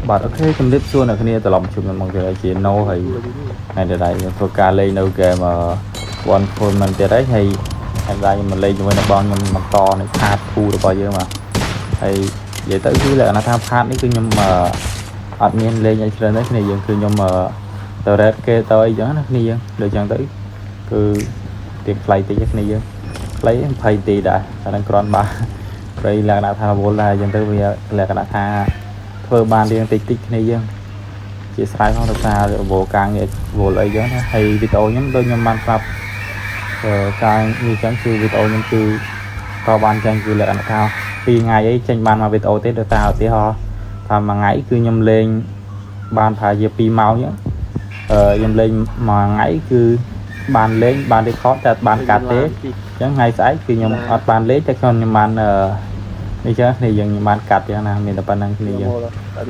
បាទអូខេជំរាបសួរអ្នកគ្នាត្រឡប់ជួបខ្ញុំមកទៀតជា No ហើយថ្ងៃនេះដែរខ្ញុំធ្វើការលេងនៅហ្គេមOne Tournament ទៀតហើយថ្ងៃដែរខ្ញុំមកលេងជាមួយនឹងបងខ្ញុំបន្តនៅផាត2របស់យើងបាទហើយនិយាយទៅគឺលក្ខណៈថាផាតនេះគឺខ្ញុំអត់មានលេងអីច្រើនទេគ្នាយើងគឺខ្ញុំទៅ red គេទៅអីចឹងណាគ្នាយើងដូចចឹងទៅគឺទៀងខ្លីតិចគ្នាយើងខ្លី20នាទីដែរតែនឹងគ្រាន់បាទព្រៃលក្ខណៈថាវល់ដែរចឹងទៅវាលក្ខណៈថាធ្វើបានរៀងតិចគ្នាយើងជាស្រ័យផងដោយសារវល់ការងារវល់អីចឹងណាហើយវីដេអូខ្ញុំដូចខ្ញុំបានប្រាប់ការនេះចឹងគឺវីដេអូខ្ញុំគឺក៏បានចឹងគឺលក្ខណៈថា2ថ្ងៃអីចេញបានមកវីដេអូទេដោយសារឧទាហរណ៍ថាមួយថ្ងៃគឺខ្ញុំលេងបានប្រហែលជា2ម៉ោងចឹងខ្ញុំលេងមួយថ្ងៃគឺបានលេងបាន record តែបានកាត់ទេអញ្ចឹងថ្ងៃស្អែកគឺខ្ញុំអត់បានលេងតែខ្ញុំបាននេះចឹងគ្នាយើងបានកាត់ចឹងណាមានតែប៉ុណ្្នឹងគ្នាយើង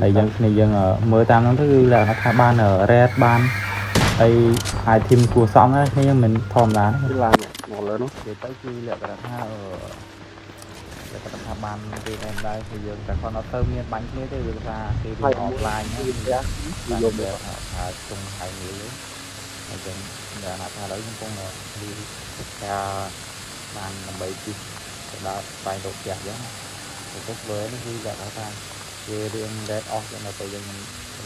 ហើយយើងគ្នាយើងមើលតាមហ្នឹងទៅគឺលក្ខណៈថាបាន red បានហើយ item គួរសមណាគ្នាយើងមិនធម្មតាទេឡើងមកលើនោះនិយាយទៅគឺលក្ខណៈថាលក្ខណៈថាបានរៀនអេមដែរគឺយើងតែគាត់អត់ទៅមានបាញ់គ្នាទេវាថាគេរៀន offline ហ្នឹងគឺយកទៅថាជុំហើយនេះហើយចឹងតែថាឥឡូវខ្ញុំកំពុងរៀនការបានដើម្បីជិះទៅដល់ស្វែងរកផ្ទះចឹងទៅធ្វើនេះគឺលក្ខណៈថាវារៀង red off ចឹងទៅយើង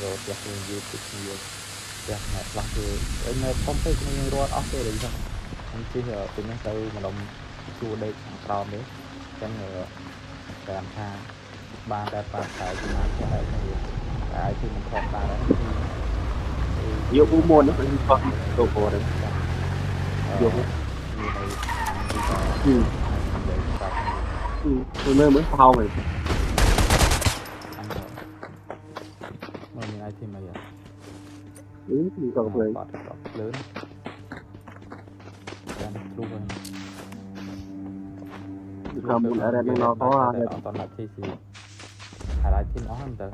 រកផ្ទះយើងយឺតតិចទៀតផ្ទះអ្នកខ្លះគឺនៅធំពេកយើងរត់អស់ទេដូចចឹងខ្ញុំជិះពីនេះទៅម្ដុំជួដេកខាងក្រោមនេះចឹងតាមថាបានតែប៉ាខ្សែពីណាផ្ទះឯងទៅតែឲ្យមិនធំតាដែរយកឧមុនហ្នឹងគឺគាត់ទៅគាត់យកមើលមើលផោមើលមាន item អីគឺក៏ភ្លើងបាត់ភ្លើងចាំគ្រូវិញខ្ញុំមិនអរ៉ែនឹងដល់អត់តណាត់ទីហើយ item អស់ហ្នឹងទៅ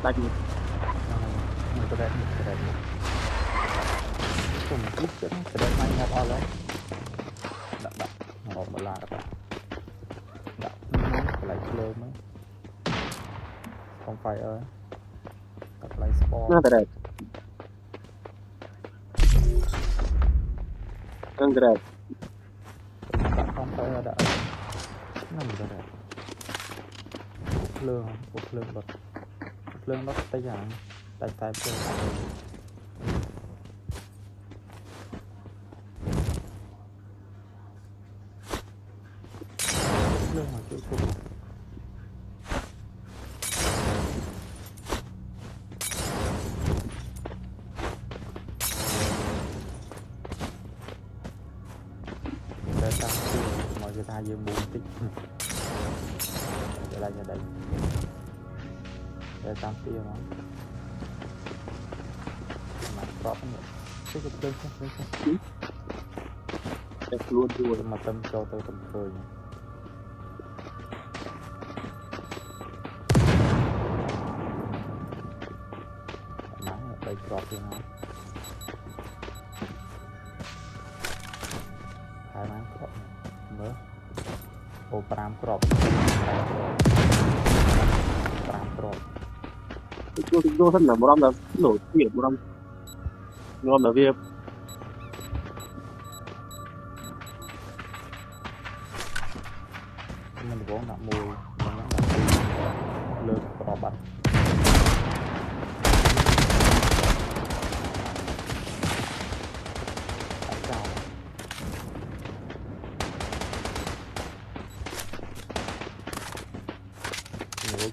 ដាច់នេះទៅដែរខ្ញុំគិតចឹងស្ដែងមកញ៉ាប់អស់ហើយដាក់មកបន្លាដាក់កន្លែងភ្លើងហ្នឹងកុំ fire កន្លែង spawn ណាទៅដែរហ្នឹងទៅដែរដាក់កុំ fire ដាក់ហ្នឹងទៅដែរភ្លើងដុតភ្លើងដុតតិចយ៉ាងតែភ្លើងមកជួយគប់តែតាមមកគេថាយើងបូមតិចតែឡាយតែតាមទីមកមកប្រប់នេះគឺភ្លើងតែខ្លួនយូរមកតាមចូលទៅទំឃើញក្របទៀតហើយហើយបានក្របមើលអូ5ក្រប5ក្របចូលសិនណាបរំដល់លោទៀតបរំដល់វាមិនវងដាក់មួយលើក្របបាត់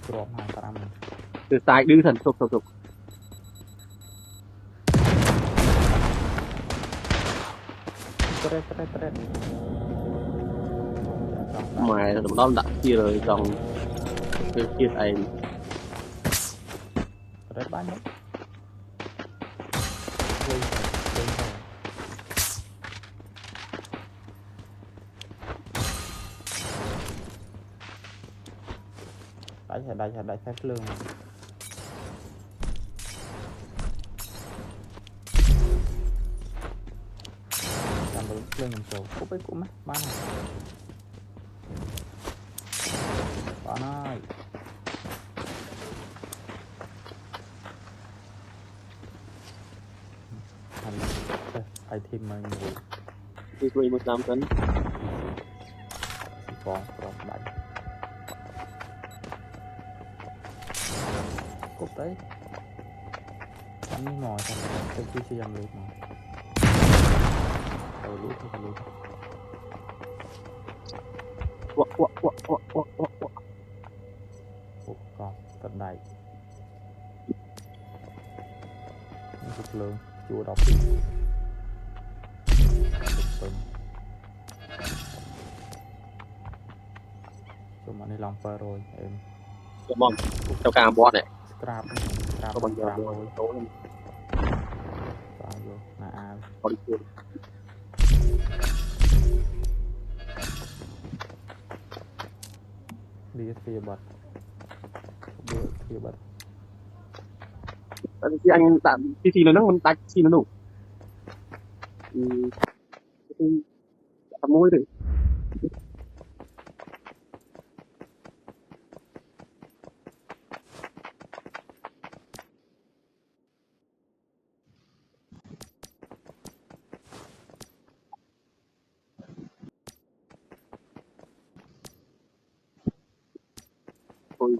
ក្រប55គឺតាយឌឺសិនទុកត្រេតម៉ែតម្ដងដាក់ជាrồi ចង់ คือคิดไอ้ rất bán đấy đánh phép lương làm được lương làm chỗ cúp ấy cũng bán này bán ơi ai thêm mà nhiều đi quay một năm cân còn đánh cúp đấy đánh mỏi thành cái chi chi làm được mà rồi lút thôi lút còn tận này lực lượng chùa đọc đi chúng mình đi lòng phơ rồi em cho mong theo cả bot này scrap có bằng giờ rồi tối vào vô là ai có đi chơi đi phía bật thì anh tạm thì nó mình tách thì nó đủ môi rồi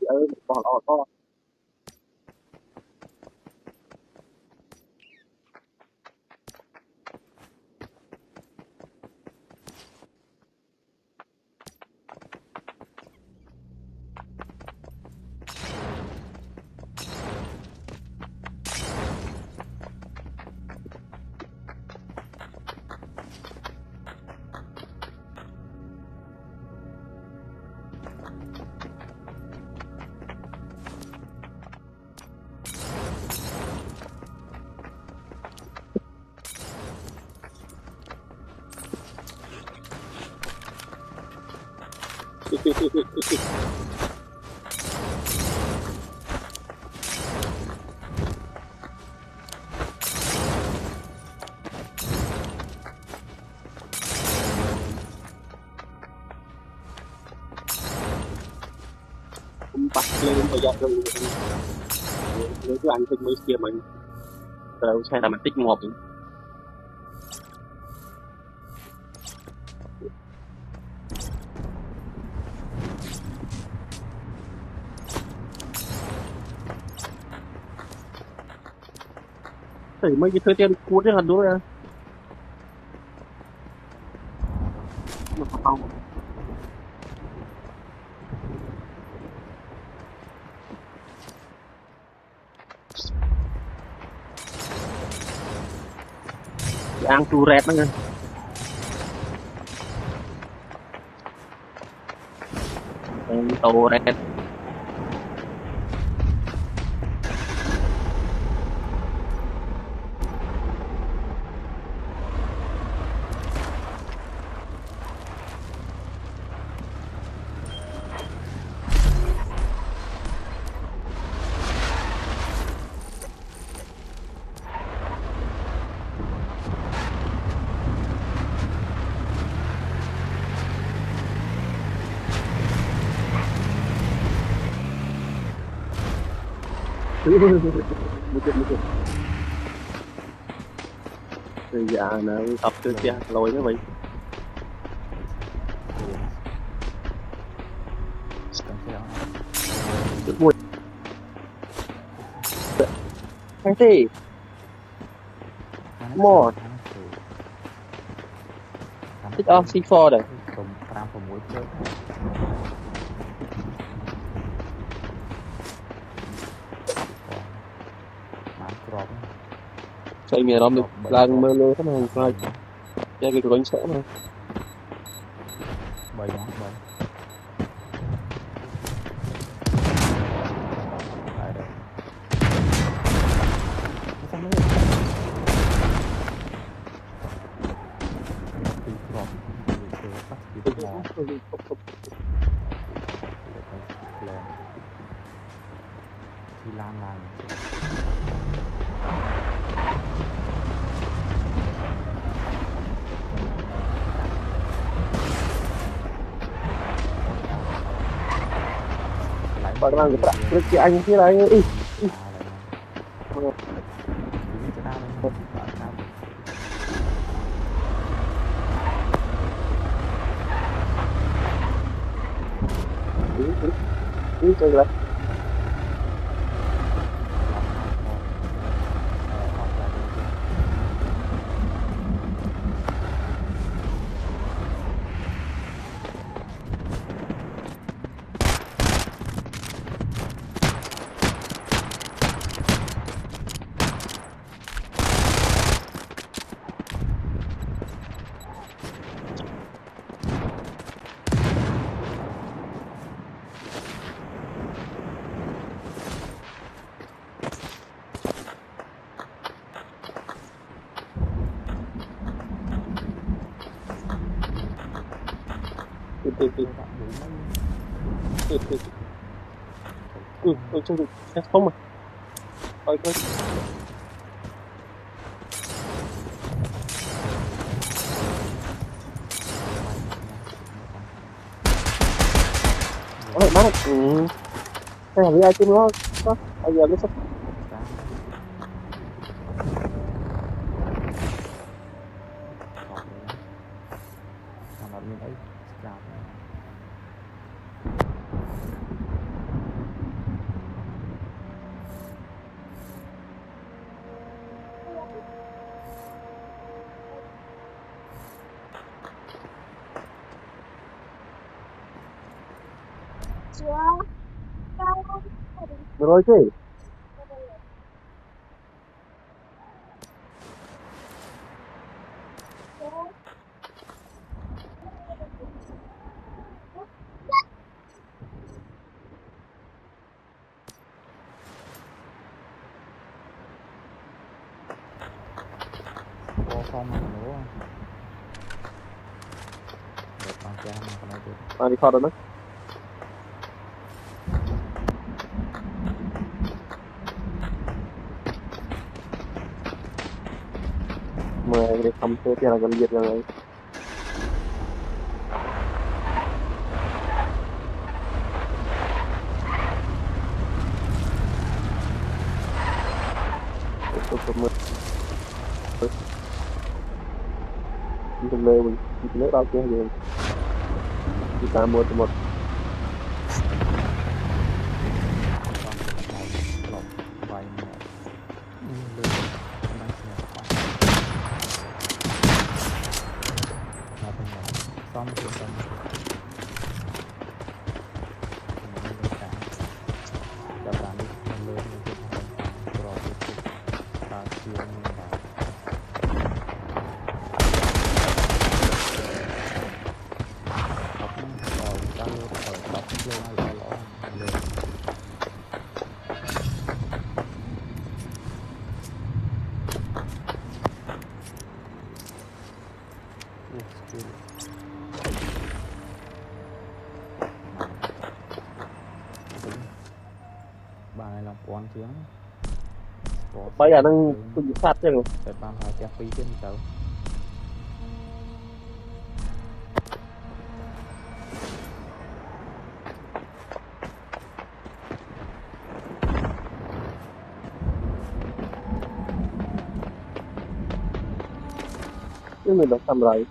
rồi bỏ lọt to bắt lên bây giờ rồi nếu cứ ăn thức mới kia mình rồi xe là mình tích ngọt thì mấy cái thời tiền cuốn hẳn đúng rồi không ăn tu rét đó nha tàu rét bây giờ nó tập chưa kia lôi nó vậy vui anh gì more thích on C4 đây xây nhà nó được lần mơ lơ cái này coi cho cái bánh sữa mà bày món bày ที่ล่างBạn làm cái bạn cái anh kia là anh ấy. Đi chơi lại. Trong được không mà. Coi coi. Ôi má. Cái hàng ai trên nó có bây giờ nó sắp rồi chứ. Không nữa. Được con cha mà con này được. Đi kho đó. Mà để không thế thì là gần giật rồi. Mình lên mình lấy bao kia rồi. Kita mua một bà này làm quán tiếng bây giờ đang tôi bị sát chứ rồi. Để bạn hỏi chặt phí trên tàu. Chứ mình đã làm rồi.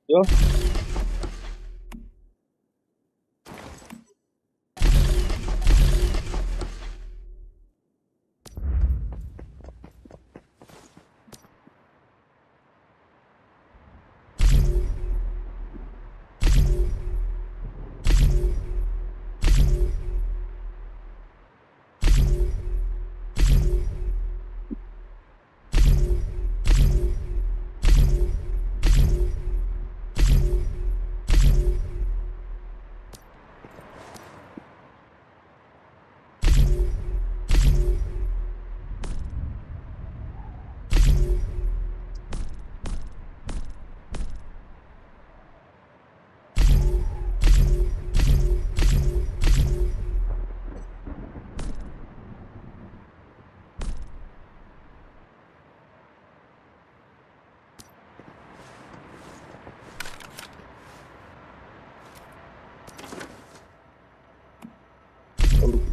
vô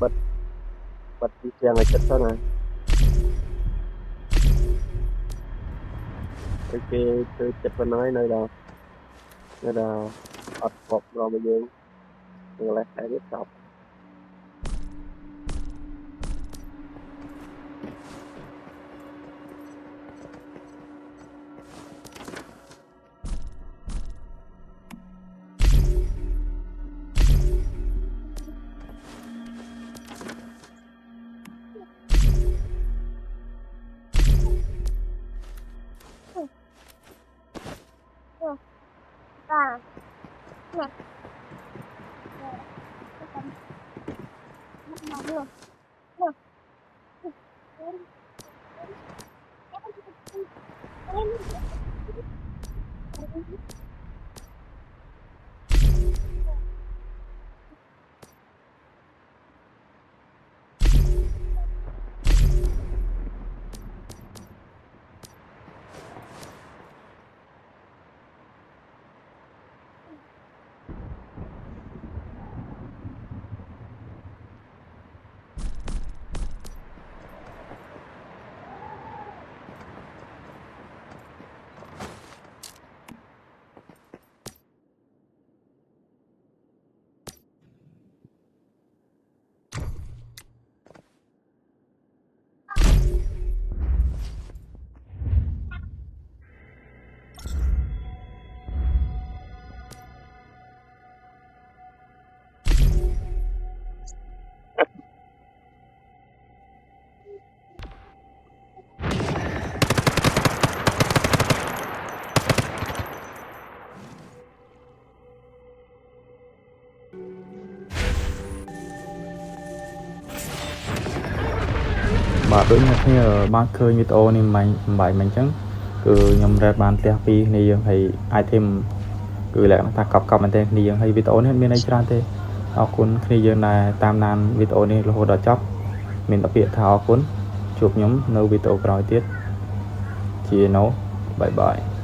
bật bật đi chèn lại chất thôi này ok chơi chất và nói nơi là ọt cọp rồi bây giờ mình lại phải tiếp tục Bà đối nhật như ban khơi video này mình chẳng cứ nhầm ra bàn tia pi này dương hay item cứ lại ta cọc mình tên này dương hay video này bên đây ra thế họ cuốn khi dương này tam nan video này là hồ đỏ chóc mình đặc biệt thảo cuốn chụp nhóm nâu video rồi tiết chỉ nấu bye bye